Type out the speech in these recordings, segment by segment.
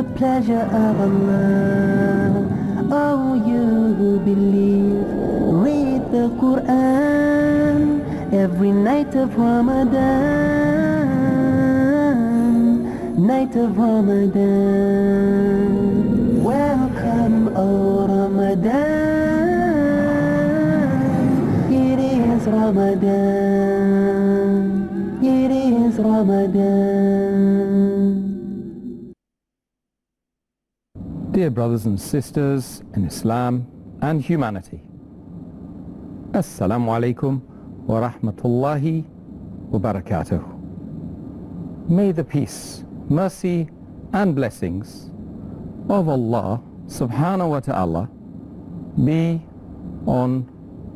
the pleasure of Allah. Oh, you who believe, read the Quran every night of Ramadan, night of Ramadan. Welcome, O Ramadan. It is Ramadan. It is Ramadan. Dear brothers and sisters in Islam and humanity, Assalamu alaikum wa rahmatullahi wa barakatuh. May the peace, mercy and blessings of Allah subhanahu wa ta'ala be on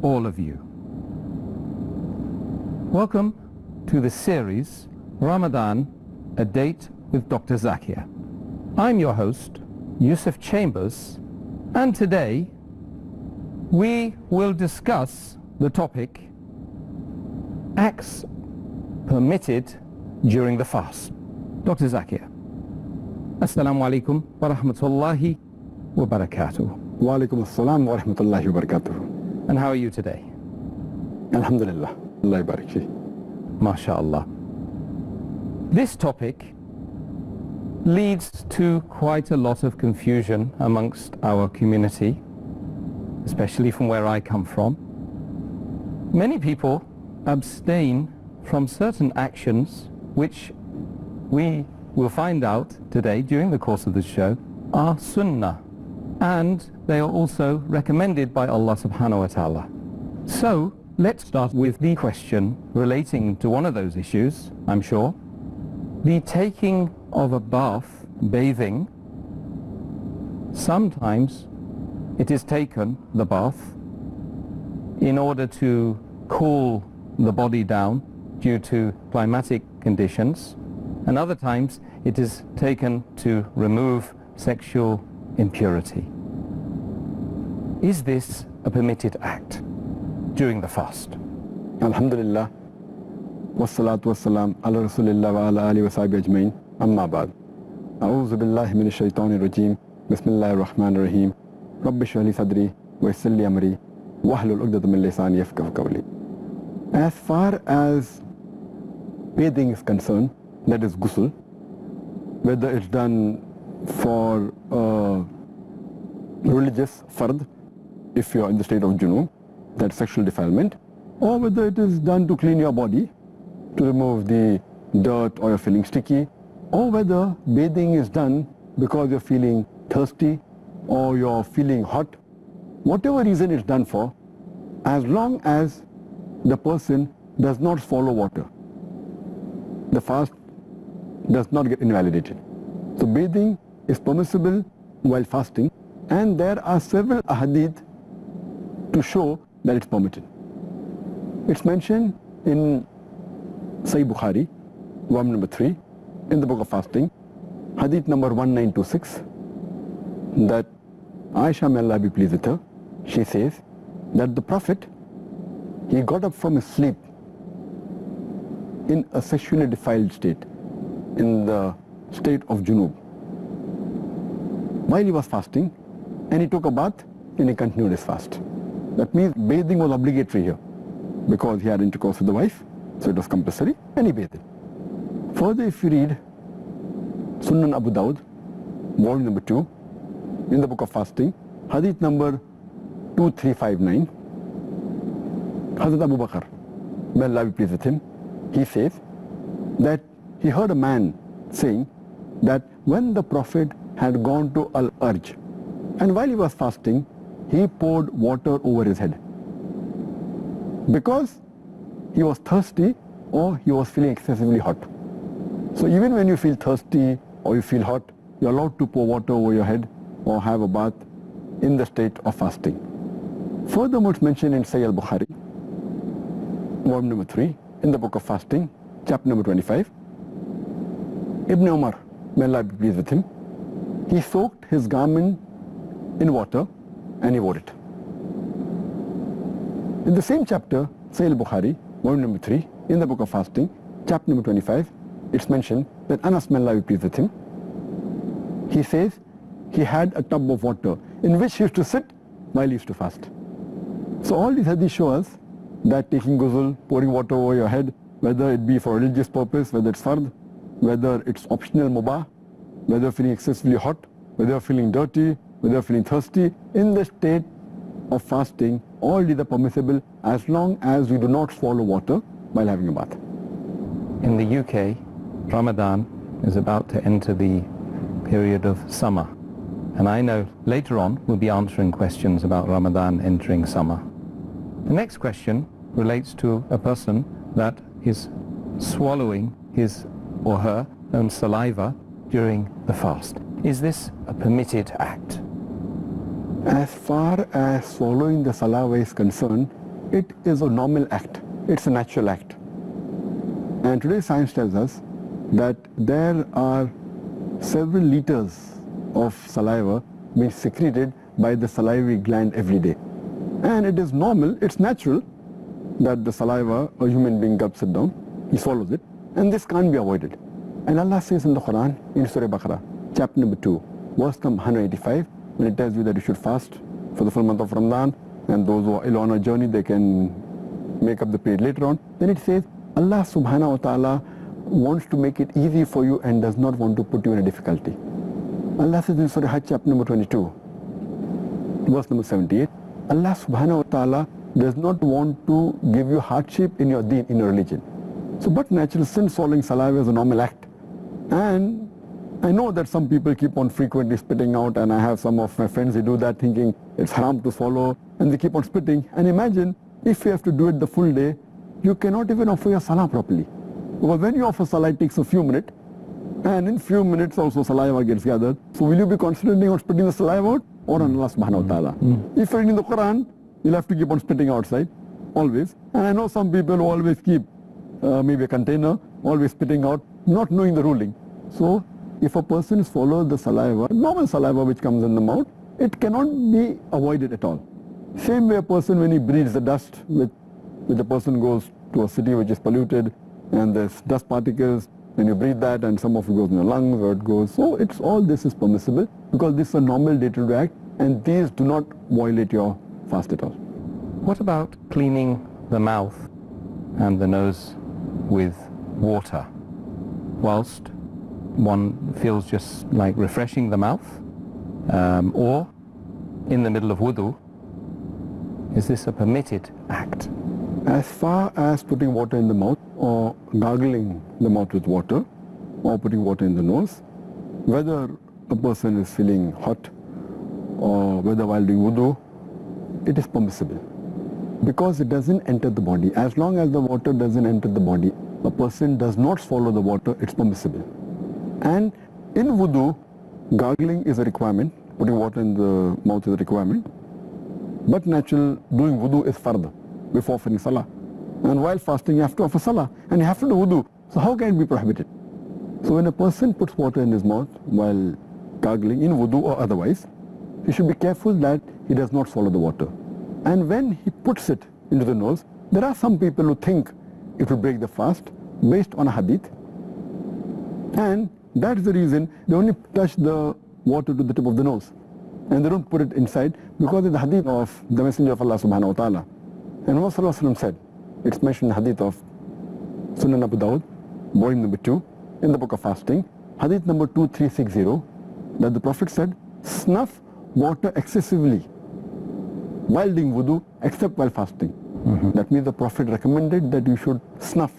all of you. Welcome to the series Ramadan, a date with Dr. Zakir. I'm your host, Yusuf Chambers, and today we will discuss the topic acts permitted during the fast. Dr. Zakir. Assalamu alaikum wa rahmatullahi wa barakatuh. Wa alaikum assalam wa rahmatullahi wa barakatuh. And how are you today? Alhamdulillah. Allah barik fi. MashaAllah. This topic leads to quite a lot of confusion amongst our community, especially from where I come from. Many people abstain from certain actions which we will find out today during the course of the show are sunnah, and they are also recommended by Allah subhanahu wa ta'ala. So let's start with the question relating to one of those issues, I'm sure. The taking of a bath, bathing. Sometimes it is taken, the bath, in order to cool the body down due to climatic conditions, and other times it is taken to remove sexual impurity. Is this a permitted act during the fast? Alhamdulillah. Wassalatu wassalam ala rasulillah wa ala alihi wa sahbihi ajmain. Amma ba'd. A'udhu billahi minash shaitanir rajim. Bismillahir rahmanir rahim. Rabbi shrah li sadri wa yassir li amri wahlul 'uqdatam min lisani yafqahu qawli. As far as bathing is concerned, that is ghusl, whether it's done for religious fard, if you are in the state of junub, that's sexual defilement, or whether it is done to clean your body, to remove the dirt or you're feeling sticky, or whether bathing is done because you're feeling thirsty or you're feeling hot, whatever reason it's done for, as long as the person does not swallow water, the fast does not get invalidated. So bathing is permissible while fasting, and there are several ahadith to show that it's permitted. It's mentioned in Sahih Bukhari, volume number 3, in the book of fasting, hadith number 1926, that Aisha, may Allah be pleased with her, she says that the Prophet, he got up from his sleep in a sexually defiled state, in the state of junub, while he was fasting, and he took a bath and he continued his fast. That means bathing was obligatory here, because he had intercourse with the wife, so it was compulsory, and he bathed. Further, if you read Sunan Abu Dawud, volume number 2, in the book of fasting, hadith number 2359, Hazrat Abu Bakr, may Allah be pleased with him, he says that he heard a man saying that when the Prophet had gone to Al-Arj, and while he was fasting, he poured water over his head, because he was thirsty or he was feeling excessively hot. So even when you feel thirsty or you feel hot, you're allowed to pour water over your head or have a bath in the state of fasting. Furthermore, it's mentioned in Sahih al-Bukhari, volume number 3, in the book of fasting, chapter number 25, Ibn Umar, may Allah be pleased with him, he soaked his garment in water and he wore it. In the same chapter, Sahih al-Bukhari, volume number 3, in the book of fasting, chapter number 25, it's mentioned that Anas, may Allah be pleased with him, he says he had a tub of water in which he used to sit while he used to fast. So all these hadiths show us that taking ghusl, pouring water over your head, whether it be for religious purpose, whether it's fard, whether it's optional mubah, whether you're feeling excessively hot, whether you're feeling dirty, whether you're feeling thirsty, in the state of fasting, all these are permissible as long as you do not swallow water while having a bath. In the UK, Ramadan is about to enter the period of summer. And I know later on we'll be answering questions about Ramadan entering summer. The next question relates to a person that is swallowing his or her own saliva during the fast. Is this a permitted act? As far as swallowing the saliva is concerned, it is a normal act. It's a natural act. And today science tells us that there are several liters of saliva being secreted by the salivary gland every day. And it is normal, it's natural that the saliva, a human being gulps it down, he swallows it, and this can't be avoided. And Allah says in the Quran, in Surah Baqarah, chapter number 2, verse number 185, when it tells you that you should fast for the full month of Ramadan, and those who are ill on a journey, they can make up the period later on. Then it says, Allah subhanahu wa ta'ala wants to make it easy for you and does not want to put you in a difficulty. Allah says in Surah Hajj chapter number 22, verse number 78, Allah subhanahu wa ta'ala does not want to give you hardship in your deen, in your religion. So but natural, sin swallowing saliva is a normal act. And I know that some people keep on frequently spitting out, and I have some of my friends who do that thinking it's haram to swallow, and they keep on spitting. And imagine if you have to do it the full day, you cannot even offer your salah properly. Because when you offer salah, it takes a few minutes, and in few minutes also saliva gets gathered. So will you be concentrating on spitting the saliva out or on Allah subhanahu wa ta'ala? If you're reading the Quran, you'll have to keep on spitting outside, always. And I know some people who always keep maybe a container, always spitting out, not knowing the ruling. So if a person swallows the saliva, normal saliva which comes in the mouth, it cannot be avoided at all. Same way a person, when he breathes the dust, which a person goes to a city which is polluted, and there's dust particles, when you breathe that, and some of it goes in your lungs, or it goes, so it's all this is permissible, because this is a normal day-to-day act, and these do not violate your fast at all. What about cleaning the mouth and the nose with water whilst one feels just like refreshing the mouth, or in the middle of wudu? Is this a permitted act? As far as putting water in the mouth or gargling the mouth with water or putting water in the nose, whether a person is feeling hot or whether while doing wudu, it is permissible because it doesn't enter the body. As long as the water doesn't enter the body, a person does not swallow the water, it's permissible. And in wudu, gargling is a requirement, putting water in the mouth is a requirement, but natural doing wudu is fard, before offering salah. And while fasting you have to offer salah and you have to do wudu. So how can it be prohibited? So when a person puts water in his mouth while gargling in wudu or otherwise, he should be careful that he does not swallow the water. And when he puts it into the nose, there are some people who think it will break the fast based on a hadith, and that's the reason they only touch the water to the tip of the nose and they don't put it inside, because it's the hadith of the Messenger of Allah subhanahu wa ta'ala. And Muhammad said, it's mentioned in the hadith of Sunan Abu Dawud, volume number 2, in the book of fasting, hadith number 2360, that the Prophet said, snuff water excessively while doing wudu except while fasting. That means the Prophet recommended that you should snuff,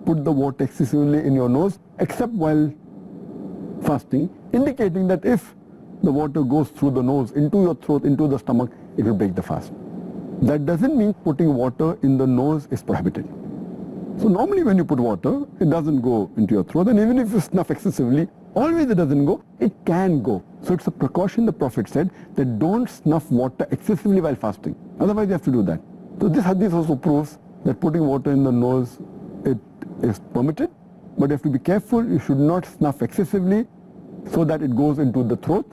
put the water excessively in your nose except while fasting, indicating that if the water goes through the nose, into your throat, into the stomach, it will break the fast. That doesn't mean putting water in the nose is prohibited. So normally when you put water, it doesn't go into your throat, and even if you snuff excessively, always it doesn't go, it can go. So it's a precaution. The Prophet said that don't snuff water excessively while fasting, otherwise you have to do that. So this hadith also proves that putting water in the nose, it is permitted, but you have to be careful. You should not snuff excessively so that it goes into the throat.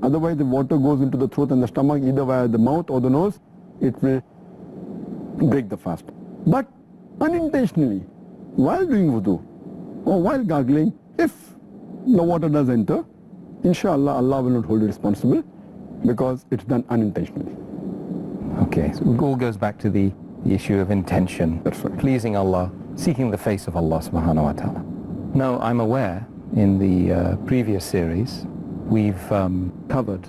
Otherwise the water goes into the throat and the stomach, either via the mouth or the nose, it will break the fast. But unintentionally, while doing wudu or while gargling, if the water does enter inshallah, Allah will not hold you responsible because it's done unintentionally. Okay, so it all goes back to the issue of intention. That's right. Pleasing Allah, seeking the face of Allah subhanahu wa ta'ala. Now, I'm aware in the previous series we've covered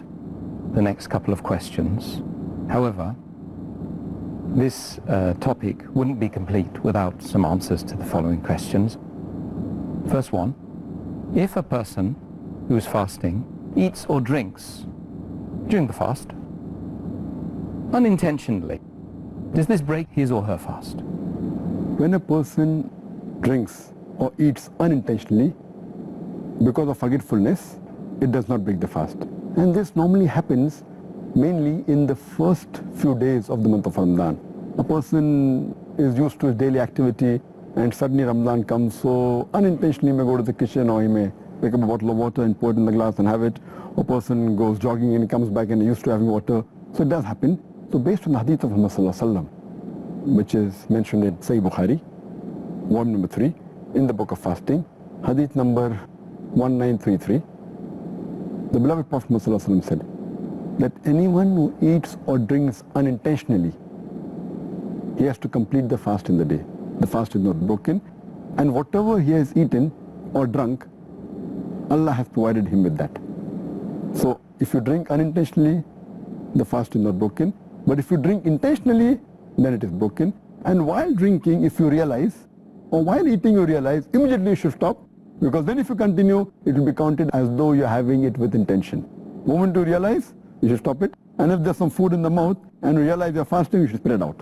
the next couple of questions. However, this topic wouldn't be complete without some answers to the following questions. First one, if a person who is fasting eats or drinks during the fast unintentionally, does this break his or her fast? When a person drinks or eats unintentionally because of forgetfulness, it does not break the fast. And this normally happens mainly in the first few days of the month of Ramadan. A person is used to his daily activity and suddenly Ramadan comes, so unintentionally he may go to the kitchen or he may pick up a bottle of water and pour it in the glass and have it. Or a person goes jogging and he comes back and he's used to having water. So it does happen. So based on the hadith of Muhammad sallallahu alaihi wasallam, which is mentioned in Sahih Bukhari, volume number 3, in the book of fasting, hadith number 1933, the beloved Prophet Muhammad sallallahu alaihi wasallam said that anyone who eats or drinks unintentionally, he has to complete the fast in the day. The fast is not broken, and whatever he has eaten or drunk, Allah has provided him with that. So if you drink unintentionally, the fast is not broken, but if you drink intentionally, then it is broken. And while drinking, if you realize, or while eating you realize, immediately you should stop, because then if you continue, it will be counted as though you're having it with intention. The moment you realize, you should stop it, and if there's some food in the mouth and you realize you're fasting, you should spit it out.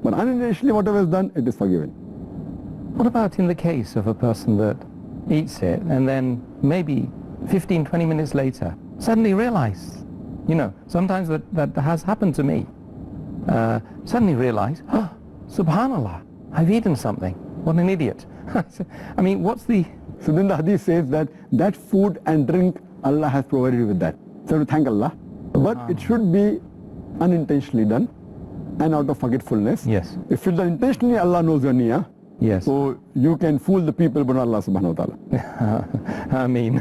But unintentionally, whatever is done, it is forgiven. What about in the case of a person that eats it and then maybe 15, 20 minutes later suddenly realize, you know, sometimes that has happened to me, suddenly realize, oh, subhanallah, I've eaten something. What an idiot. I mean, what's the... So then the hadith says that that food and drink, Allah has provided you with that. So to thank Allah. But it should be unintentionally done and out of forgetfulness. Yes. If it's done intentionally, Allah knows your niyyah. Yes. So you can fool the people, but not Allah subhanahu wa ta'ala. Ameen.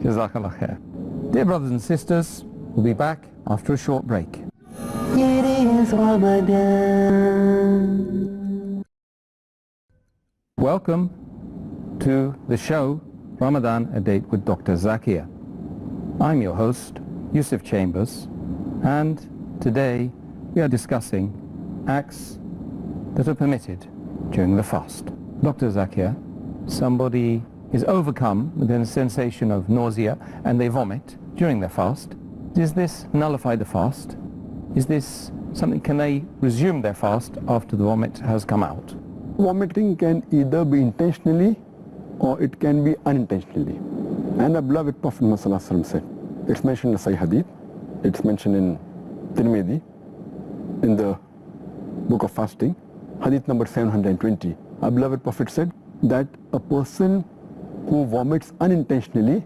Jazakallah khair. Dear brothers and sisters, we'll be back after a short break. It is Ramadan. Welcome to the show Ramadan, a date with Dr. Zakir. I'm your host, Yusuf Chambers, and today we are discussing acts that are permitted during the fast. Dr. Zakir, somebody is overcome with a sensation of nausea and they vomit during their fast. Does this nullify the fast? Is this something, can they resume their fast after the vomit has come out? Vomiting can either be intentionally or it can be unintentionally. And the beloved Prophet Muhammad said, it's mentioned in the Sahih Hadith, it's mentioned in Tirmidhi, in the book of fasting, Hadith number 720. Our beloved Prophet said that a person who vomits unintentionally,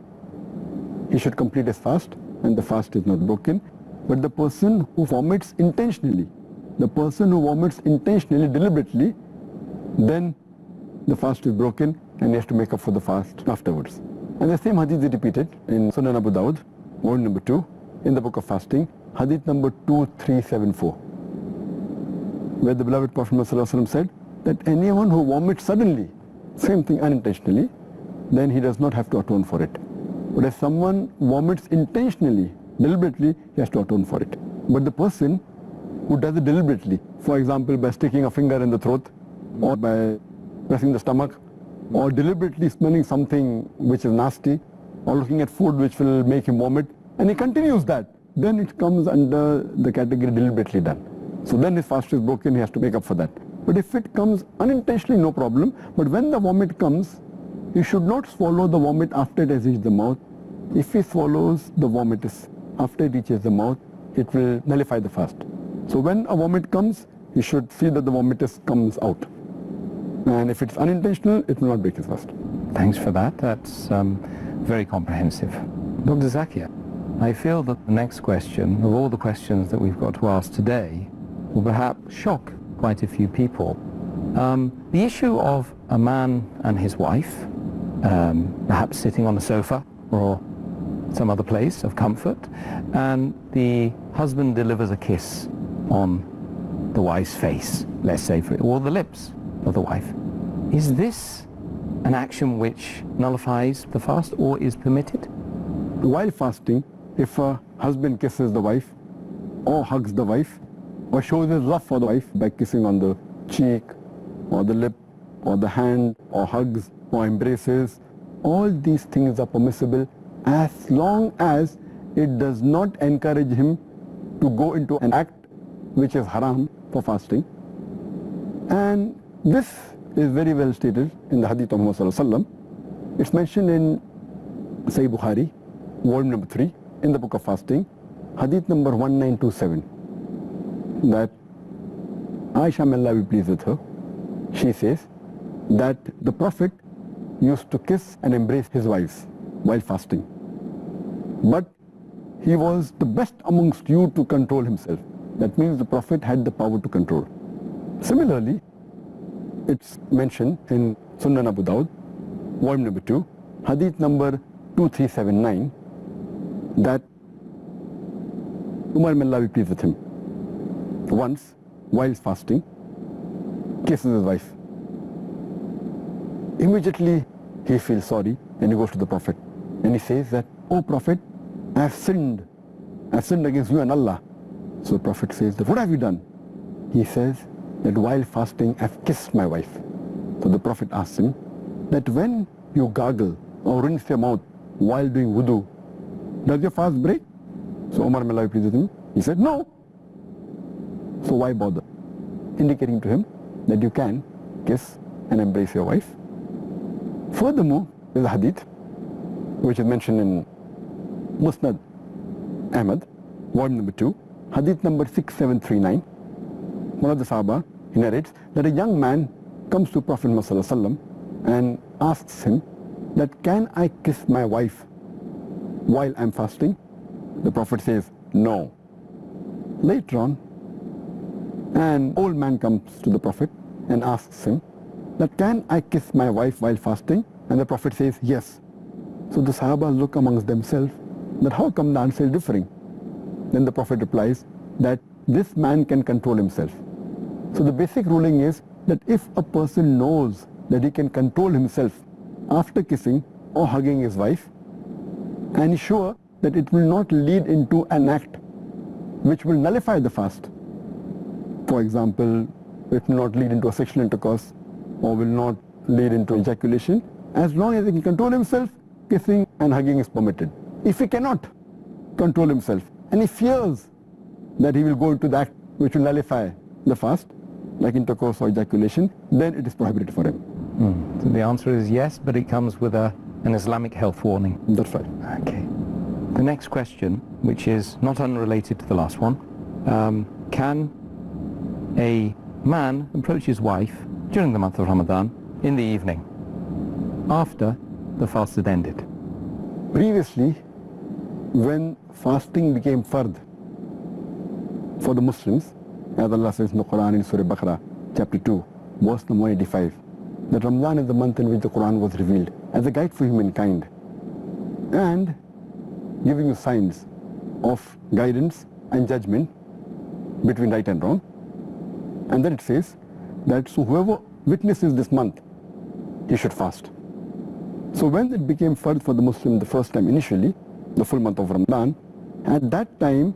he should complete his fast and the fast is not broken. But the person who vomits intentionally, deliberately, then the fast is broken and he has to make up for the fast afterwards. And the same hadith is repeated in Sunan Abu Dawud, volume number 2, in the book of fasting, hadith number 2374, where the beloved Prophet ﷺ said that anyone who vomits suddenly, same thing unintentionally, then he does not have to atone for it. But if someone vomits intentionally, deliberately, he has to atone for it. But the person who does it deliberately, for example by sticking a finger in the throat, or by pressing the stomach, or deliberately smelling something which is nasty, or looking at food which will make him vomit, and he continues that, then it comes under the category deliberately done. So then his fast is broken, he has to make up for that. But if it comes unintentionally, no problem. But when the vomit comes, he should not swallow the vomit after it has reached the mouth. If he swallows the vomit after it reaches the mouth, it will nullify the fast. So when a vomit comes, he should see that the vomitus comes out. And if it's unintentional, it will not break his fast. Thanks for that. That's very comprehensive. Dr. Zakir, I feel that the next question, of all the questions that we've got to ask today, will perhaps shock quite a few people. The issue of a man and his wife, perhaps sitting on the sofa or some other place of comfort, and the husband delivers a kiss on the wife's face, let's say, or the lips of the wife. Is this an action which nullifies the fast or is permitted? While fasting, if a husband kisses the wife, or hugs the wife, or shows his love for the wife by kissing on the cheek, or the lip, or the hand, or hugs, or embraces, all these things are permissible as long as it does not encourage him to go into an act which is haram for fasting. And this is very well stated in the hadith of Muhammad sallallahu alaihi wasallam. It's mentioned in Sahih Bukhari, volume number 3, in the book of fasting, hadith number 1927, that Aisha, may Allah be pleased with her, she says that the Prophet used to kiss and embrace his wives while fasting. But he was the best amongst you to control himself. That means the Prophet had the power to control. Similarly, it's mentioned in Sunan Abu Dawud, volume number 2, hadith number 2379, that Umar, may Allah be pleased with him, once, while fasting, kisses his wife. Immediately he feels sorry and he goes to the Prophet and he says that, "Oh Prophet, I have sinned against you and Allah." So the Prophet says that, "What have you done?" He says that while fasting I have kissed my wife. So the Prophet asks him that when you gargle or rinse your mouth while doing wudu, does your fast break? So Umar, may Allah be pleased with him, he said no. So why bother? Indicating to him that you can kiss and embrace your wife. Furthermore, there's a hadith which is mentioned in Musnad Ahmad, volume number 2, hadith number 6739. One of the Sahaba, he narrates that a young man comes to Prophet Muhammad sallallahu alaihi wasallam and asks him that, "Can I kiss my wife while I'm fasting?" The Prophet says no. Later on, an old man comes to the Prophet and asks him that, "Can I kiss my wife while fasting?" And the Prophet says yes. So the Sahaba look amongst themselves that how come the answer is differing? Then the Prophet replies that this man can control himself. So the basic ruling is that if a person knows that he can control himself after kissing or hugging his wife, and is sure that it will not lead into an act which will nullify the fast. For example, it will not lead into a sexual intercourse or will not lead into ejaculation. As long as he can control himself, kissing and hugging is permitted. If he cannot control himself and he fears that he will go into the act which will nullify the fast, like intercourse or ejaculation, then it is prohibited for him. So the answer is yes, but it comes with an Islamic health warning. That's right. Okay. The next question, which is not unrelated to the last one, can a man approach his wife during the month of Ramadan in the evening after the fast had ended? Previously, when fasting became fard for the Muslims, as Allah says in the Quran in Surah Baqarah, chapter 2, verse number 185, that Ramadan is the month in which the Quran was revealed as a guide for humankind and giving you signs of guidance and judgment between right and wrong. And then it says that so whoever witnesses this month, he should fast. So when it became fard for the Muslim the first time initially, the full month of Ramadan, at that time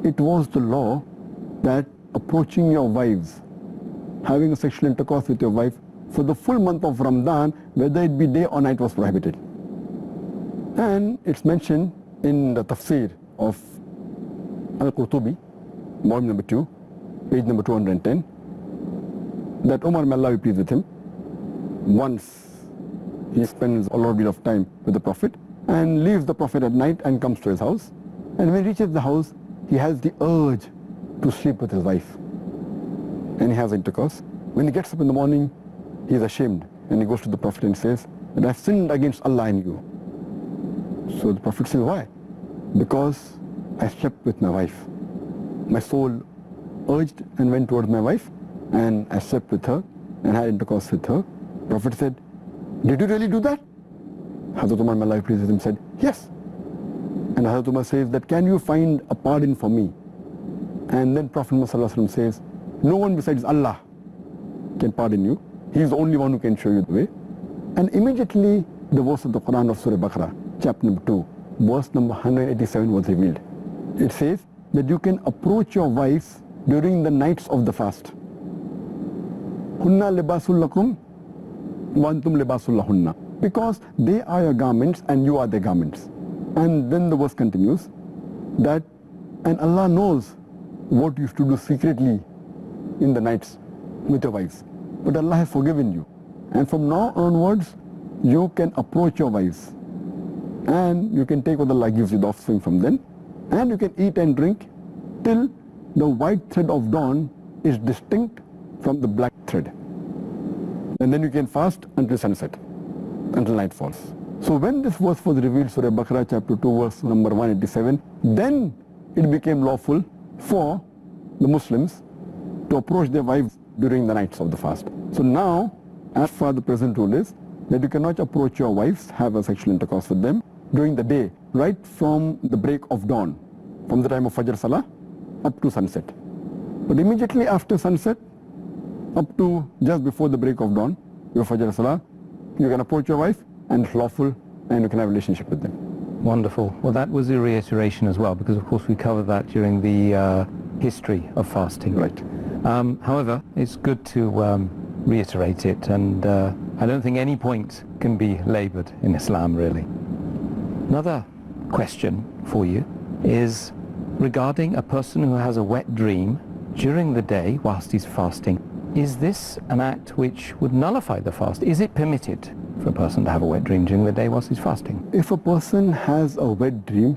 it was the law that approaching your wives, having a sexual intercourse with your wife for the full month of Ramadan, whether it be day or night, was prohibited. And it's mentioned in the tafsir of Al-Qurtubi, volume number 2, page number 210, that Umar, may Allah be pleased with him, once he spends a lot of time with the Prophet and leaves the Prophet at night and comes to his house, and when he reaches the house, he has the urge to sleep with his wife and he has intercourse. When he gets up in the morning, he is ashamed and he goes to the Prophet and says that I have sinned against Allah and you. So the Prophet says, why? Because I slept with my wife. My soul urged and went towards my wife and I slept with her and had intercourse with her. The Prophet said, did you really do that? Hazrat Umar, may Allah be pleased with him, said, yes, And Hazrat Umar says that, can you find a pardon for me? And then Prophet Muhammad says, no one besides Allah can pardon you. He is the only one who can show you the way. And immediately the verse of the Quran of Surah Baqarah, chapter number 2, verse number 187 was revealed. It says that you can approach your wives during the nights of the fast. Hunna libasul lakum wa antum libasul lahunna. Because they are your garments and you are their garments. And then the verse continues that, and Allah knows what you used to do secretly in the nights with your wives. But Allah has forgiven you. And from now onwards, you can approach your wives. And you can take what Allah gives you, the offspring from them. And you can eat and drink till the white thread of dawn is distinct from the black thread. And then you can fast until sunset, until night falls. So when this verse was revealed, Surah Baqarah chapter 2 verse number 187, then it became lawful for the Muslims to approach their wives during the nights of the fast. So now, as far the present rule is, that you cannot approach your wives, have a sexual intercourse with them during the day, right from the break of dawn, from the time of Fajr Salah up to sunset. But immediately after sunset, up to just before the break of dawn, your Fajr Salah, you can approach your wife and it's lawful and you can have a relationship with them. Wonderful. Well, that was a reiteration as well, because of course we covered that during the history of fasting. Right. However, it's good to reiterate it, and I don't think any point can be laboured in Islam, really. Another question for you is regarding a person who has a wet dream during the day whilst he's fasting. Is this an act which would nullify the fast? Is it permitted for a person to have a wet dream during the day whilst he's fasting? If a person has a wet dream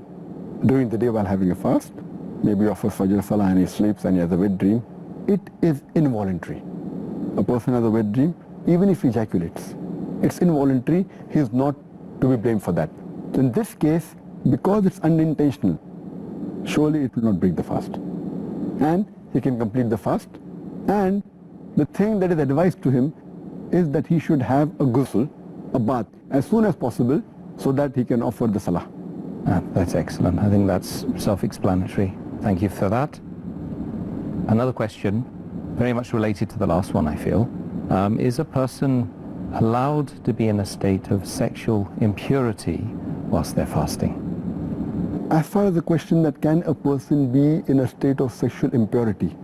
during the day while having a fast, maybe offers Fajr Salah and he sleeps and he has a wet dream, it is involuntary. A person has a wet dream, even if he ejaculates, it's involuntary, he is not to be blamed for that. So in this case, because it's unintentional, surely it will not break the fast. And he can complete the fast. And the thing that is advised to him is that he should have a ghusl, a bath, as soon as possible, so that he can offer the salah. That's excellent. I think that's self-explanatory. Thank you for that. Another question, very much related to the last one, I feel. Is a person allowed to be in a state of sexual impurity whilst they're fasting? As far as the question that can a person be in a state of sexual impurity,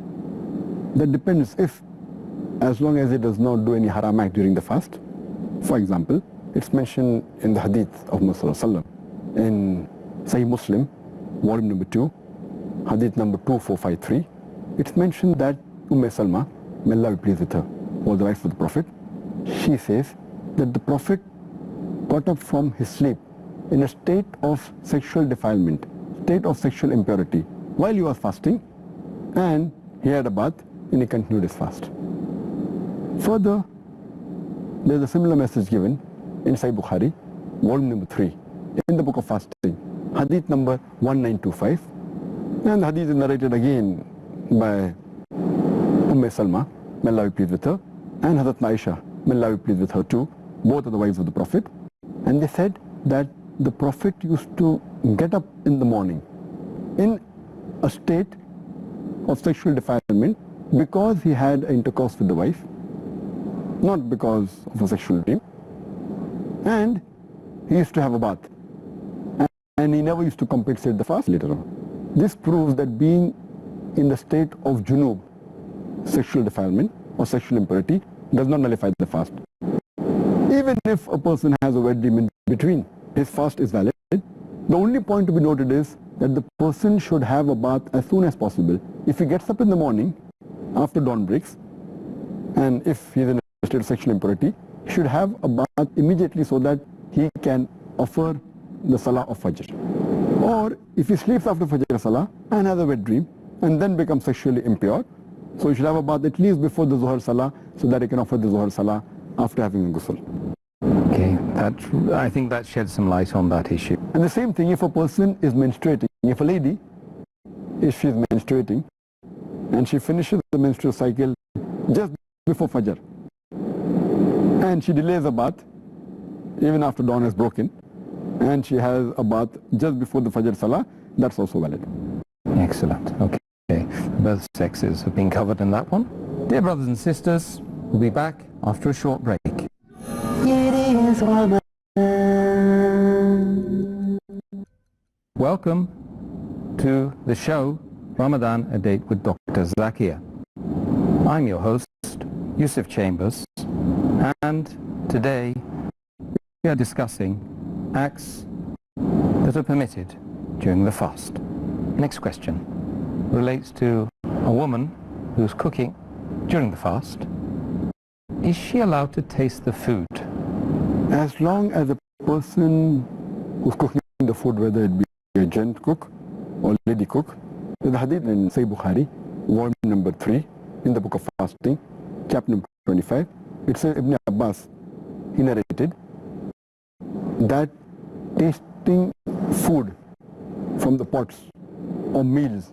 that depends if, as long as he does not do any haram act during the fast. For example, it's mentioned in the hadith of Muhammad in Sahih Muslim, volume number 2, hadith number 2453. It's mentioned that Salma, may Allah be pleased with her, was the wife of the Prophet. She says that the Prophet got up from his sleep in a state of sexual defilement, state of sexual impurity, while he was fasting, and he had a bath and he continued his fast. Further, there's a similar message given in Sahih Bukhari, volume number 3, in the book of fasting, hadith number 1925, and the hadith is narrated again by Salma, may Allah be pleased with her, and Hazrat Aisha, may Allah be pleased with her too. Both are the wives of the Prophet. And they said that the Prophet used to get up in the morning in a state of sexual defilement because he had intercourse with the wife, not because of a sexual dream. And he used to have a bath. And he never used to compensate the fast later on. This proves that being in the state of junub, sexual defilement or sexual impurity, does not nullify the fast. Even if a person has a wet dream in between, his fast is valid. The only point to be noted is that the person should have a bath as soon as possible. If he gets up in the morning, after dawn breaks, and if he is in a state of sexual impurity, he should have a bath immediately so that he can offer the Salah of Fajr. Or if he sleeps after Fajr Salah and has a wet dream and then becomes sexually impure, so he should have a bath at least before the Zuhr Salah so that he can offer the Zuhr Salah after having a ghusl. Okay, I think that sheds some light on that issue. And the same thing if a person is menstruating. If a lady, if she is menstruating and she finishes the menstrual cycle just before Fajr and she delays a bath even after dawn has broken, and she has a bath just before the Fajr Salah, that's also valid. Excellent. Okay. Both sexes have been covered in that one. Dear brothers and sisters, we'll be back after a short break. It is Ramadan. Welcome to the show Ramadan, a date with Dr. Zakir. I'm your host, Yusuf Chambers, and today we are discussing acts that are permitted during the fast. Next question relates to a woman who's cooking during the fast. Is she allowed to taste the food? As long as the person who's cooking the food, whether it be a gent cook or lady cook, there's a hadith in Sahih Bukhari, volume number 3, in the book of fasting, chapter number 25. It says Ibn Abbas, he narrated that tasting food from the pots or meals,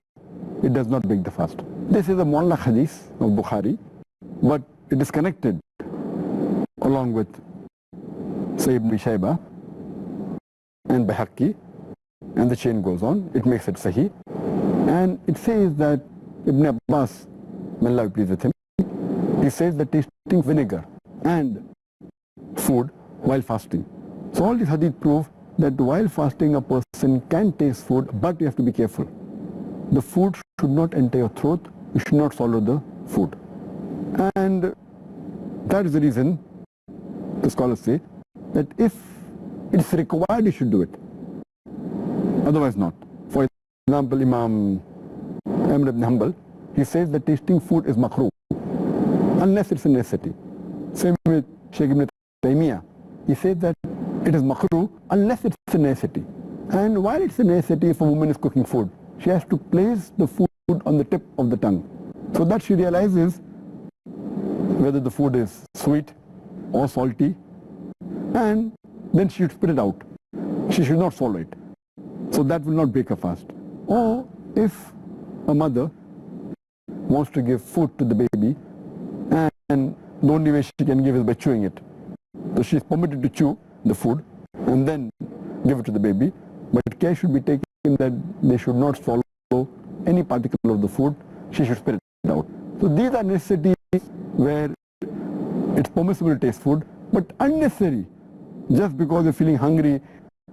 it does not break the fast. This is a mu'allaq hadith of Bukhari, but it is connected along with Sayyid ibn Shayba and Bayhaqi, and the chain goes on. It makes it Sahih, and it says that Ibn Abbas, may Allah be pleased with him, he says that tasting vinegar and food while fasting. So all these hadith prove that while fasting a person can taste food, but you have to be careful. The food should not enter your throat, you should not swallow the food. And that is the reason the scholars say that if it's required, you should do it. Otherwise not. For example, Imam Ahmad ibn Hanbal, he says that tasting food is makruh, unless it's a necessity. Same with Shaykh ibn Taymiyyah. He says that it is makruh unless it's a necessity. And while it's a necessity, if a woman is cooking food, she has to place the food on the tip of the tongue, so that she realizes whether the food is sweet or salty, and then she should spit it out. She should not swallow it. So that will not break her fast. Or if a mother wants to give food to the baby, and the only way she can give is by chewing it. So she is permitted to chew the food and then give it to the baby, but care should be taken that they should not swallow any particle of the food. She should spit it out. So these are necessities where it's permissible to taste food, but unnecessary. Just because you're feeling hungry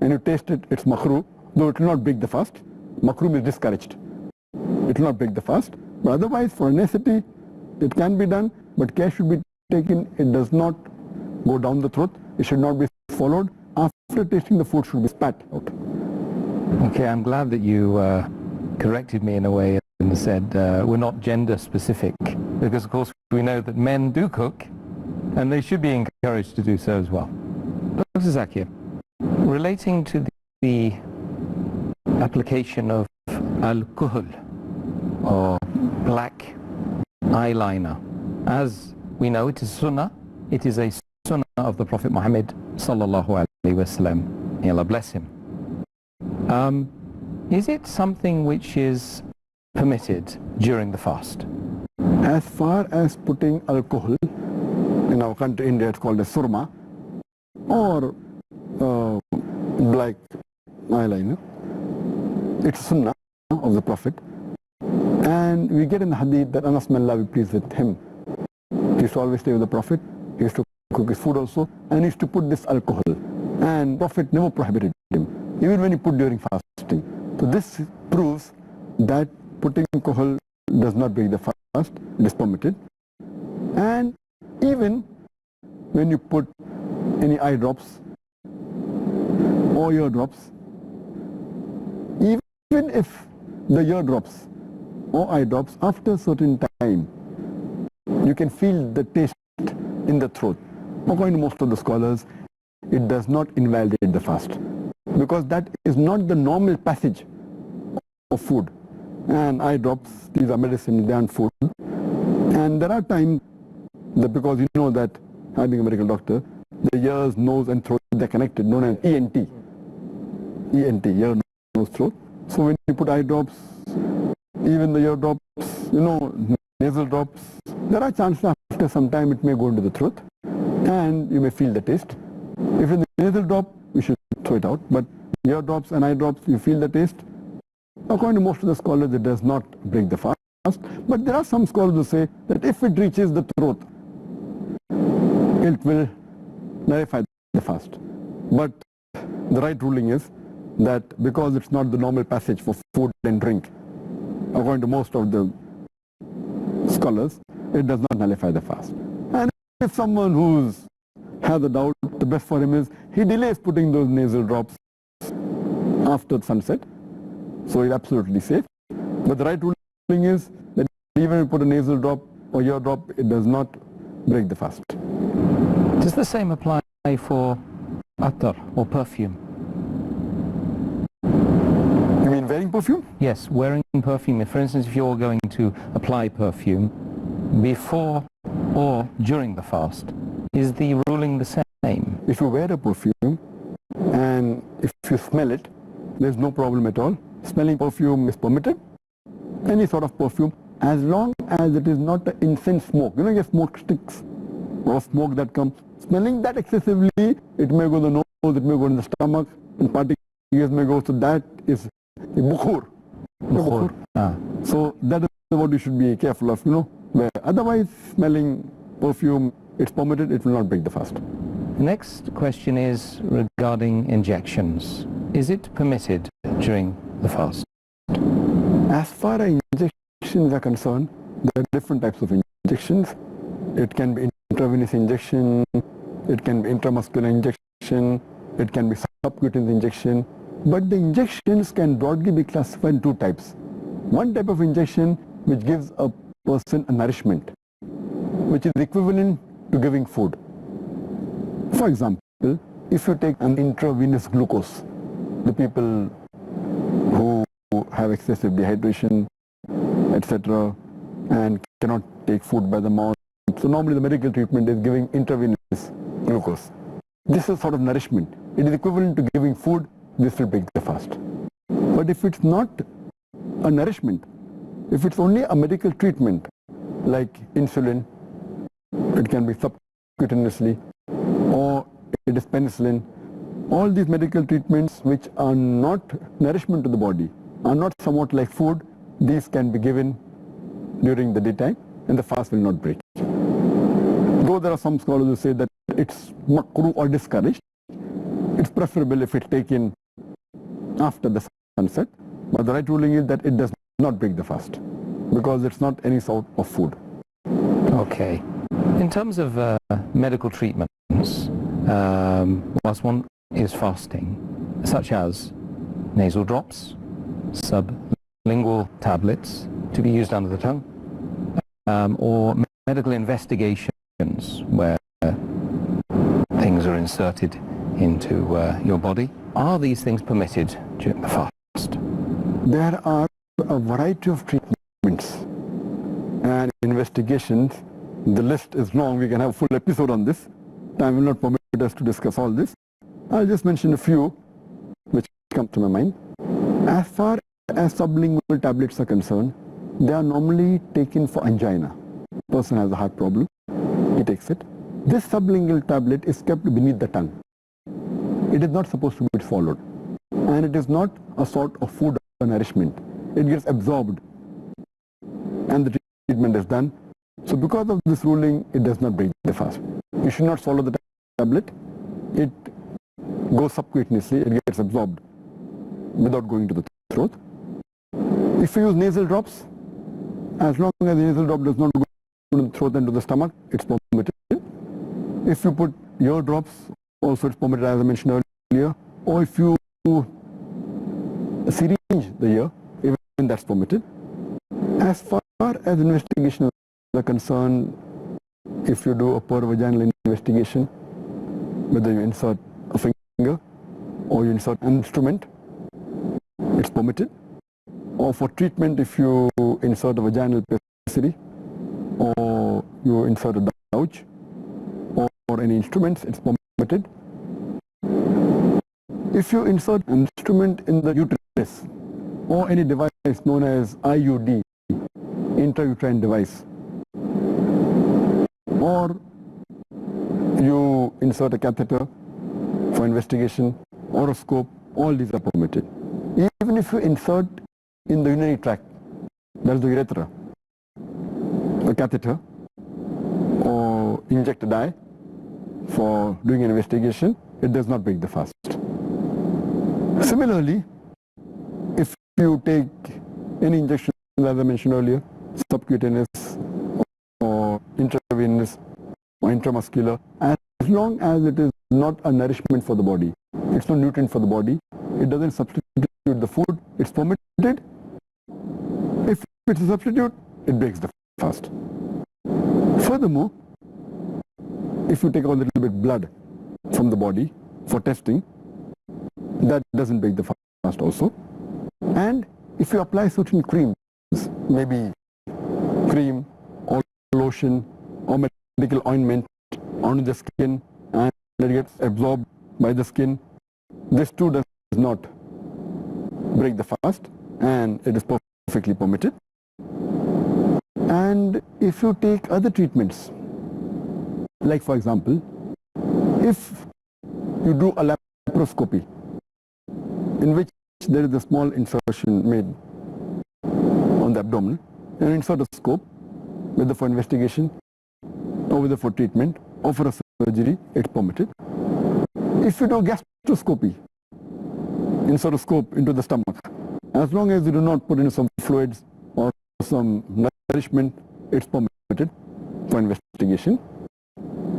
and you taste it, it's makruh, though it will not break the fast. Makruh is discouraged. It will not break the fast. But otherwise, for a necessity, it can be done, but care should be taken. It does not go down the throat. It should not be swallowed. After tasting, the food should be spat out. Okay, I'm glad that you corrected me in a way and said we're not gender specific, because of course we know that men do cook and they should be encouraged to do so as well. Dr. Zakir, relating to the application of al-kuhl or black eyeliner, as we know it is sunnah, it is a sunnah of the Prophet Muhammad sallallahu alaihi wasallam. May Allah bless him. Is it something which is permitted during the fast? As far as putting alcohol, in our country, India, it's called a surma, or black eyeliner, it's sunnah of the Prophet. And we get in the hadith that Anas, may Allah be pleased with him, he used to always stay with the Prophet, he used to cook his food also, and he used to put this alcohol. And Prophet never prohibited him, even when he put during fasting. So this proves that putting alcohol does not break the fast, it is permitted. And even when you put any eye drops or ear drops, even if the ear drops or eye drops, after a certain time, you can feel the taste in the throat. According to most of the scholars, it does not invalidate the fast, because that is not the normal passage of food. And eye drops, these are medicine, they aren't food. And there are times that, because you know that, being a medical doctor, the ears, nose and throat, they're connected, known as ENT. ENT, ear, nose, throat. So when you put eye drops, even the ear drops, nasal drops, there are chances after some time it may go into the throat and you may feel the taste. If in the nasal drop, we should throw it out. But ear drops and eye drops, you feel the taste. According to most of the scholars, it does not break the fast. But there are some scholars who say that if it reaches the throat, it will nullify the fast. But the right ruling is that because it's not the normal passage for food and drink, according to most of the scholars, it does not nullify the fast. And if someone who's has a doubt, the best for him is he delays putting those nasal drops after sunset, so it's absolutely safe. But the right ruling is that even if you put a nasal drop or ear drop, it does not break the fast. Does the same apply for attar or perfume? You mean wearing perfume? Yes, wearing perfume. For instance, if you're going to apply perfume before or during the fast, is the ruling the same? If you wear a perfume and if you smell it, there's no problem at all. Smelling perfume is permitted, any sort of perfume, as long as it is not an incense smoke. You know, you smoke sticks or smoke that comes. Smelling that excessively, it may go to the nose, it may go in the stomach, and particles may go. So that is a bukhur. Bukhur. Ah. So that is what you should be careful of, where otherwise smelling perfume, it's permitted, it will not break the fast. The next question is regarding injections. Is it permitted during the fast? As far as injections are concerned, there are different types of injections. It can be intravenous injection, it can be intramuscular injection, it can be subcutaneous injection. But the injections can broadly be classified in two types. One type of injection which gives a person a nourishment, which is equivalent to giving food. For example, if you take an intravenous glucose, the people who have excessive dehydration, etc., and cannot take food by the mouth, so normally the medical treatment is giving intravenous glucose. This is sort of nourishment. It is equivalent to giving food. This will break the fast. But if it's not a nourishment, if it's only a medical treatment like insulin, it can be subcutaneously, or it is penicillin, all these medical treatments which are not nourishment to the body, are not somewhat like food, these can be given during the daytime and the fast will not break. Though there are some scholars who say that it's makruh or discouraged, it's preferable if it's taken after the sunset, but the right ruling is that it does not break the fast because it's not any sort of food. Okay. In terms of medical treatments, whilst one is fasting, such as nasal drops, sublingual tablets to be used under the tongue, or medical investigations where things are inserted into your body, are these things permitted during the fast? There are a variety of treatments and investigations. The list is long. We can have a full episode on this. Time will not permit us to discuss all this. I'll just mention a few which come to my mind. As far as sublingual tablets are concerned, they are normally taken for angina. The person has a heart problem, he takes it. This sublingual tablet is kept beneath the tongue. It is not supposed to be swallowed. And it is not a sort of food or nourishment. It gets absorbed and the treatment is done. So because of this ruling, it does not break the fast. You should not swallow the tablet. It goes subcutaneously, it gets absorbed without going to the throat. If you use nasal drops, as long as the nasal drop does not go to the throat and to the stomach, it's permitted. If you put ear drops, also it's permitted, as I mentioned earlier. Or if you syringe the ear, even that's permitted. As far as investigations are concerned, if you do a pervaginal investigation, whether you insert a finger or you insert an instrument, it's permitted. Or for treatment, if you insert a vaginal pessary or you insert a gouge or any instruments, it's permitted. If you insert an instrument in the uterus or any device known as IUD, intrauterine device, or you insert a catheter for investigation, oroscope, all these are permitted. Even if you insert in the urinary tract, that is the urethra, a catheter, or inject a dye for doing an investigation, it does not break the fast. Similarly, if you take any injection, as I mentioned earlier, subcutaneous or intravenous or intramuscular, as long as it is not a nourishment for the body, it's no nutrient for the body, it doesn't substitute the food, it's permitted. If it's a substitute, it breaks the fast. Furthermore, if you take a little bit blood from the body for testing, that doesn't break the fast also. And if you apply certain creams, maybe cream or lotion or medical ointment on the skin, and it gets absorbed by the skin, this too does not break the fast, and it is perfectly permitted. And if you take other treatments, like for example, if you do a laparoscopy in which there is a small insertion made on the abdomen, and insert a scope, whether for investigation or whether for treatment or for a surgery, it's permitted. If you do gastroscopy, insert a scope into the stomach, as long as you do not put in some fluids or some nourishment, it's permitted for investigation.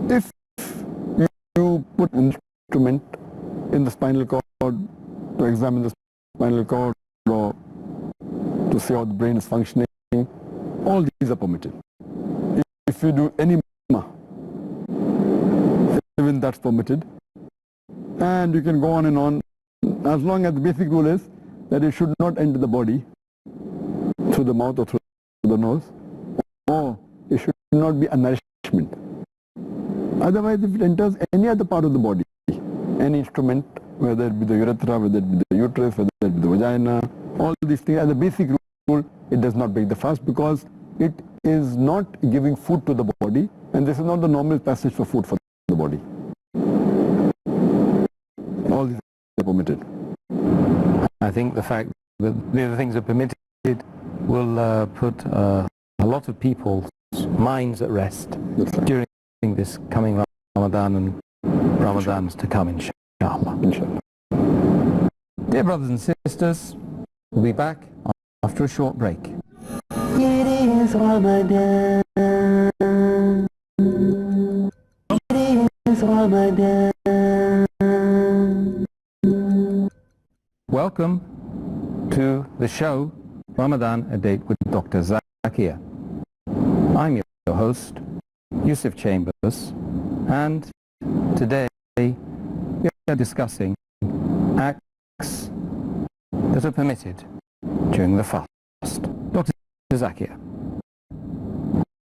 If you put an instrument in the spinal cord to examine the spinal cord or to see how the brain is functioning, all these are permitted. If you do enema, even that's permitted. And you can go on and on, as long as the basic rule is that it should not enter the body through the mouth or through the nose, or it should not be a nourishment. Otherwise, if it enters any other part of the body, any instrument, whether it be the urethra, whether it be the uterus, whether it be the vagina, all these things, as a basic rule, it does not break the fast because it is not giving food to the body, and this is not the normal passage for food for the body. All these are permitted. I think the fact that the other things are permitted will put a lot of people's minds at rest during this coming Ramadan and Ramadans to come, inshallah. Dear brothers and sisters, we'll be back after a short break. It is Ramadan. It is Ramadan. Welcome to the show Ramadan, a Date with Dr. Zakir. I'm your host, Yusuf Chambers, and today we are discussing acts that are permitted during the fast. Dr. Zakir,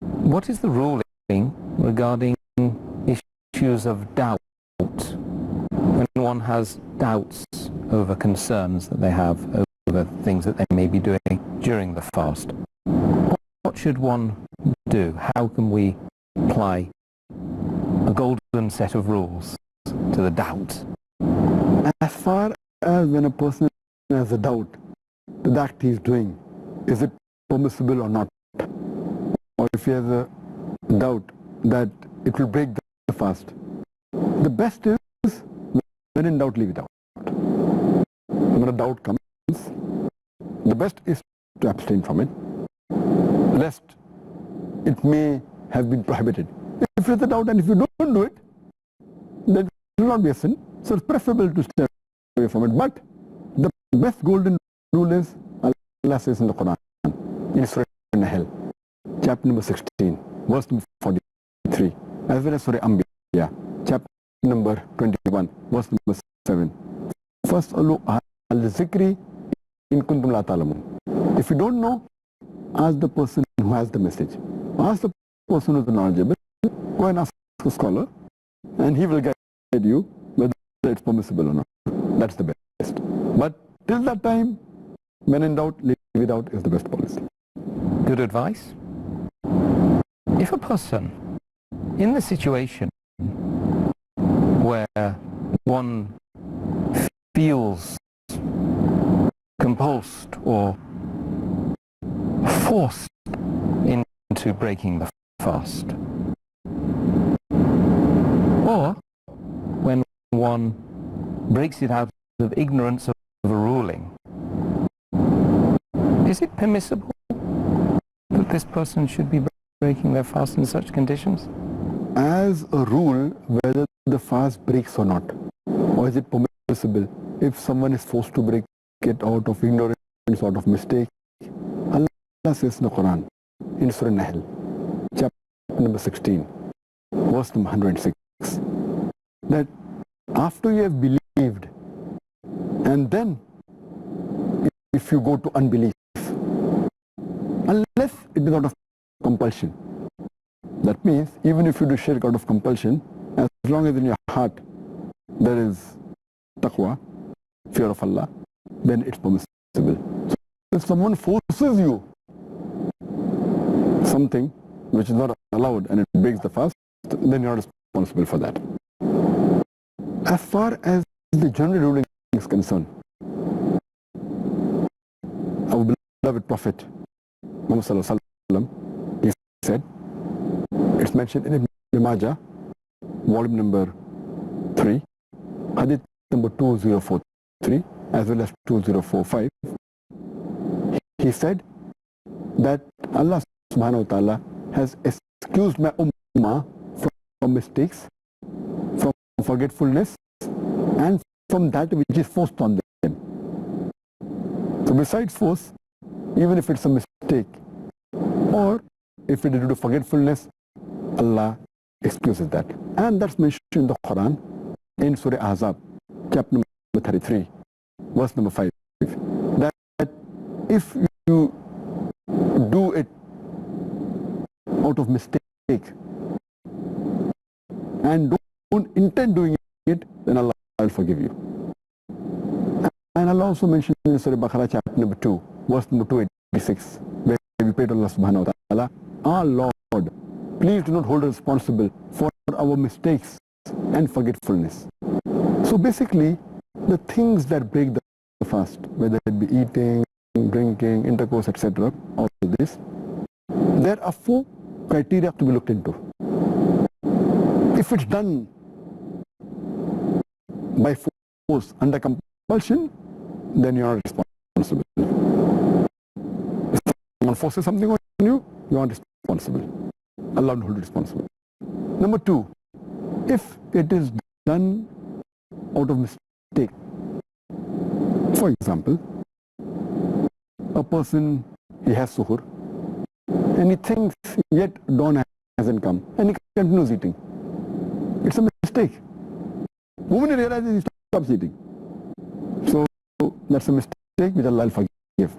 what is the ruling regarding issues of doubt when one has doubts over concerns that they have over things that they may be doing during the fast? What should one do? How can we apply a golden set of rules to the doubt? As far as when a person has a doubt, the act he is doing, is it permissible or not? Or if he has a doubt that it will break the fast, the best is, when in doubt, leave it out. When a doubt comes, the best is to abstain from it, lest it may have been prohibited. If there's a doubt and if you don't do it, then it will not be a sin. So it's preferable to stay away from it. But the best golden rule is, Allah says in the Quran, in Surah Nahl, chapter number 16, verse number 43, as well as Surah Anbiya, chapter number 21, verse number 7. First, al-zikri in kuntum la ta'lamun. If you don't know, ask the person who has the message. Ask the person who is knowledgeable. Go and ask a scholar, and he will guide you whether it's permissible or not. That's the best. But till that time, when in doubt, leave it out is the best policy. Good advice. If a person in the situation where one feels compulsed or forced into breaking the fast. Or when one breaks it out of ignorance of a ruling, is it permissible that this person should be breaking their fast in such conditions? As a rule, whether the fast breaks or not, or is it permissible if someone is forced to break it out of ignorance, out of mistake? Allah says in the Quran, in Surah Nahl, chapter number 16, verse number 106, that after you have believed, and then if you go to unbelief, unless it is out of compulsion. That means even if you do shirk out of compulsion, as long as in your heart there is taqwa, fear of Allah, then it's permissible. So if someone forces you something which is not allowed and it breaks the fast, then you're responsible for that. As far as the general ruling is concerned, our beloved Prophet Muhammad Sallallahu Alaihi Wasallam, he said, it's mentioned in Ibn Majah, volume number 3, hadith number 2043, as well as 2045. He said that Allah subhanahu wa ta'ala has excused my ummah from mistakes, from forgetfulness, and from that which is forced on them. So besides force, even if it's a mistake, or if it is due to forgetfulness, Allah excuses that. And that's mentioned in the Quran in Surah Ahzab, chapter number 33, verse number 5. That if you do it out of mistake and don't intend doing it, then Allah will forgive you. And Allah also mentioned in Surah Baqarah, chapter number 2, verse number 286, where we pray to Allah subhanahu wa ta'ala, our Lord, please do not hold us responsible for our mistakes and forgetfulness. So basically, the things that break the fast, whether it be eating, drinking, intercourse, etc., all of this, there are 4 criteria to be looked into. If it's done by force, under compulsion, then you are responsible. If someone forces something on you, you are responsible. Allah will hold you responsible. Number 2, if it is done out of mistake, for example, a person, he has suhoor, and he thinks yet dawn hasn't come, and he continues eating. It's a mistake. The moment he realizes, he stops eating. So that's a mistake which Allah will forgive.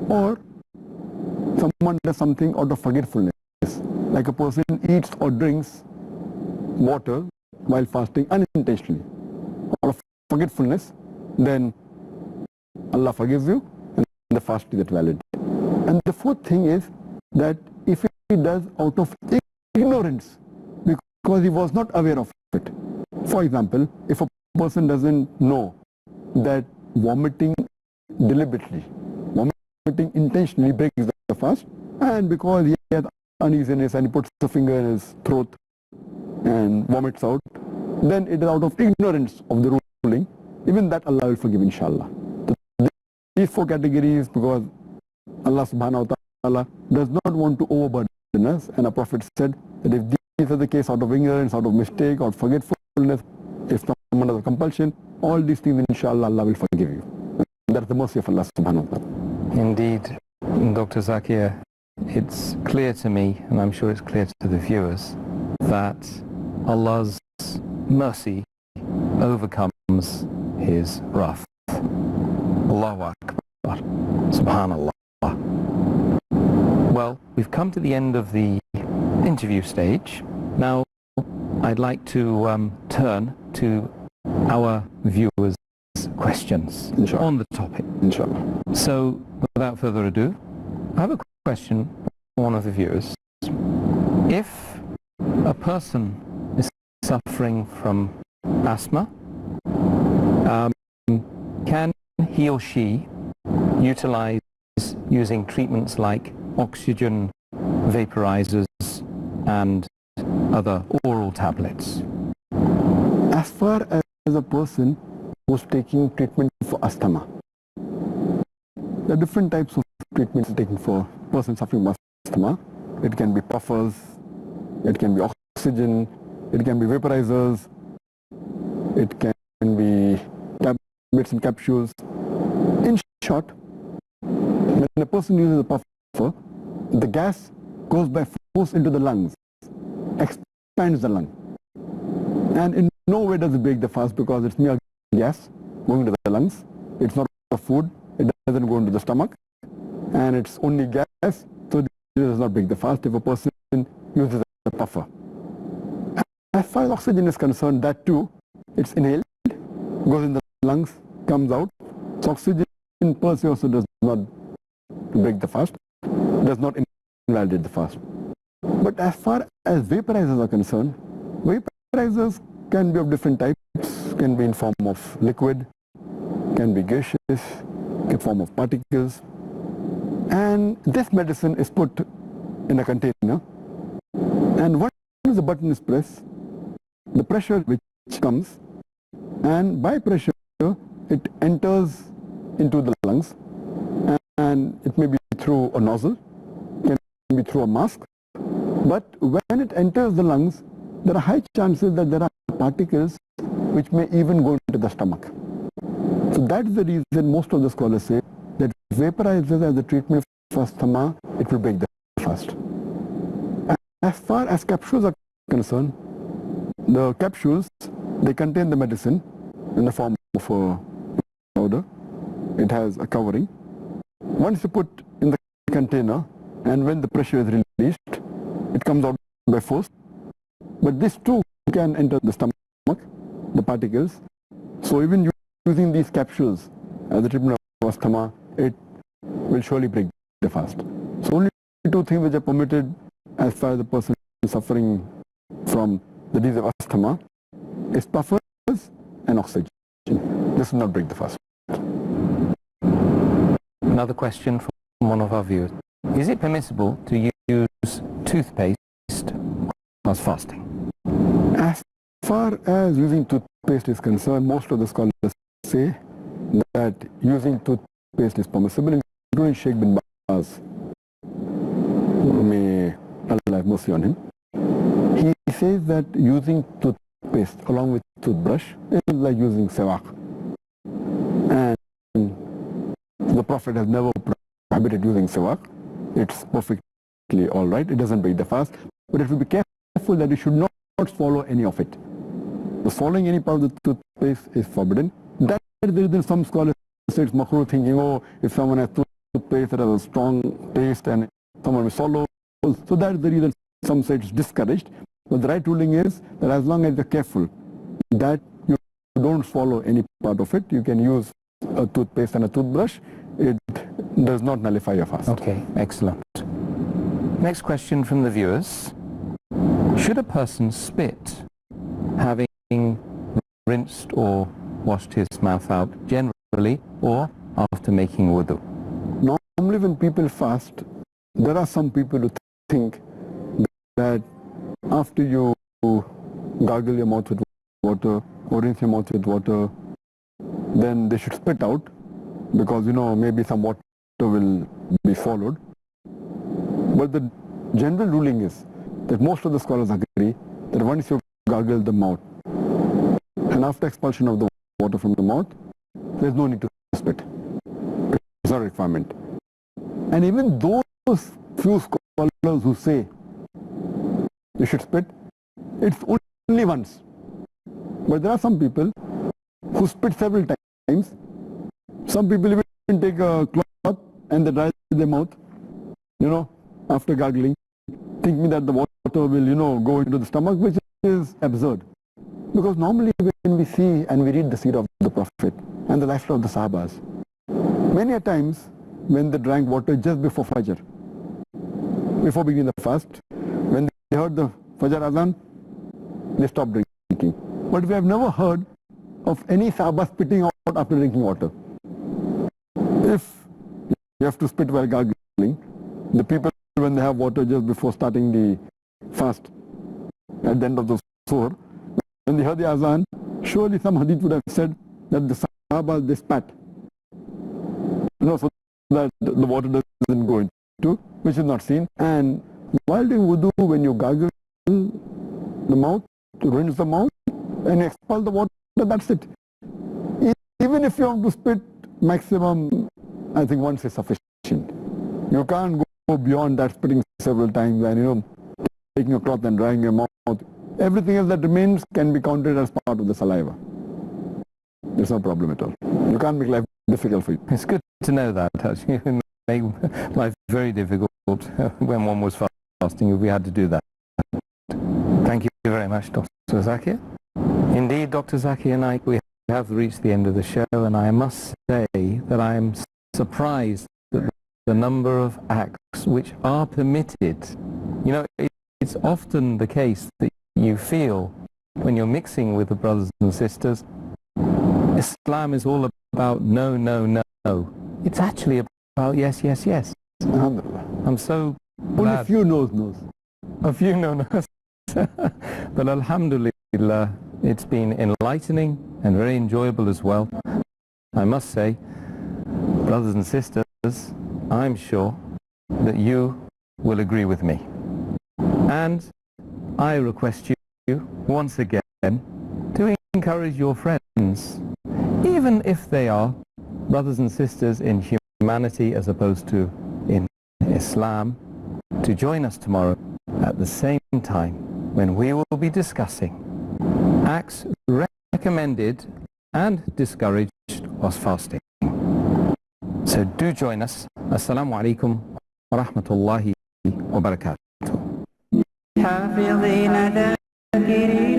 Or someone does something out of forgetfulness, like a person eats or drinks water while fasting unintentionally, out of forgetfulness, then Allah forgives you and the fast is valid. And the 4th thing is that if he does out of ignorance, because he was not aware of it. For example, if a person doesn't know that vomiting deliberately, vomiting intentionally breaks the fast, and because he has uneasiness and he puts the finger in his throat and vomits out, then it is out of ignorance of the ruling. Even that Allah will forgive, inshallah. So these 4 categories, because Allah subhanahu wa ta'ala does not want to overburden us, and our Prophet said that if these are the case out of ignorance, out of mistake, out of forgetfulness, if someone has a compulsion, all these things, inshallah, Allah will forgive you. That's the mercy of Allah subhanahu wa ta'ala. Indeed, Dr. Zakir, it's clear to me, and I'm sure it's clear to the viewers, that Allah's mercy overcomes His wrath. Allahu Akbar. Subhanallah. Well, we've come to the end of the interview stage. Now, I'd like to turn to our viewers' questions Inshallah. on the topic. Inshallah. So, without further ado, I have a question from one of the viewers. If a person is suffering from asthma, can he or she utilize using treatments like oxygen vaporizers and other oral tablets? As far as a person who's taking treatment for asthma, there are different types of treatments taken for a person suffering from asthma. It can be puffers, it can be oxygen, it can be vaporizers, it can be tablets and capsules. In short, when a person uses a puffer, the gas goes by force into the lungs, expands the lung. And in no way does it break the fast because it's mere gas going to the lungs. It's not a food, it doesn't go into the stomach, and it's only gas, so it does not break the fast if a person uses a puffer. As far as oxygen is concerned, that too, it's inhaled, goes in the lungs, comes out. So oxygen per se also does not break the fast, does not invalidate the fast. But as far as vaporizers are concerned, vaporizers can be of different types, can be in form of liquid, can be gaseous, in form of particles. And this medicine is put in a container, and once the button is pressed, the pressure which comes, and by pressure it enters into the lungs, and it may be through a nozzle, can be through a mask, but when it enters the lungs, there are high chances that there are particles which may even go into the stomach. So that's the reason most of the scholars say that vaporizers as a treatment for asthma, it will break the fast. As far as capsules are concerned, the capsules, they contain the medicine in the form of a powder. It has a covering. Once you put in the container, and when the pressure is released, it comes out by force. But this too can enter the stomach, the particles. So even using these capsules as a treatment of asthma, it will surely break the fast. So only two things which are permitted as far as the person is suffering from the disease of asthma is puffers and oxygen. This will not break the fast. Another question from one of our viewers. Is it permissible to use toothpaste whilst fasting? As far as using toothpaste is concerned, most of the scholars say that using toothpaste is permissible, including Sheikh bin Baz. May Allah have mercy on him. He says that using toothpaste along with toothbrush is like using siwak. And the Prophet has never prohibited using siwak. It's perfectly alright, it doesn't break the fast. But if you be careful that you should not swallow any of it. The swallowing any part of the toothpaste is forbidden. That there is some scholars say it's makruh, thinking, oh, if someone has toothpaste that has a strong taste and someone will swallow. So that is the reason some say it's discouraged. But the right ruling is that as long as you're careful that you don't swallow any part of it, you can use a toothpaste and a toothbrush. It does not nullify your fast. Okay, excellent. Next question from the viewers. Should a person spit having rinsed or washed his mouth out generally or after making wudu? Normally when people fast, there are some people who think that after you gargle your mouth with water or rinse your mouth with water, then they should spit out because maybe some water will be followed. But the general ruling is that most of the scholars agree that once you gargle the mouth and after expulsion of the water from the mouth, there is no need to spit. It's not a requirement. And even those few scholars who say you should spit, it's only once. But there are some people who spit several times. Some people even take a cloth and they dry their mouth, after gargling, thinking that the water will, go into the stomach, which is absurd. Because normally when we see and we read the seerah of the Prophet and the lifestyle of the Sahabas, many a times when they drank water just before Fajr, before beginning the fast, when they heard the Fajr Azan, they stopped drinking. But we have never heard of any Sahaba spitting out after drinking water. If you have to spit while gargling, the people when they have water just before starting the fast at the end of the suhoor, when they heard the azan, surely some hadith would have said that the Sahaba they spat. So that the water doesn't go into, which is not seen. And while doing wudu, when you gargle the mouth, to rinse the mouth, and expel the water, that's it. Even if you have to spit, maximum, I think once is sufficient. You can't go beyond that, spitting several times and taking a cloth and drying your mouth. Everything else that remains can be counted as part of the saliva. There's no problem at all. You can't make life difficult for you. It's good to know that, actually. It would make life very difficult when one was fasting if we had to do that. Thank you very much, Dr. Zakir. Indeed, Dr. Zakir Naik, we have reached the end of the show, and I must say that I am surprised at the number of acts which are permitted. It's often the case that you feel when you're mixing with the brothers and sisters, Islam is all about no, no, no. It's actually about yes, yes, yes. I'm so glad. Only a few knows. A few knows. But alhamdulillah, it's been enlightening and very enjoyable as well. I must say, brothers and sisters, I'm sure that you will agree with me. And I request you once again to encourage your friends, even if they are brothers and sisters in humanity as opposed to in Islam, to join us tomorrow at the same time when we will be discussing acts recommended and discouraged whilst fasting. So do join us. Assalamu alaikum wa rahmatullahi wa barakatuh. حافظين ذاكرين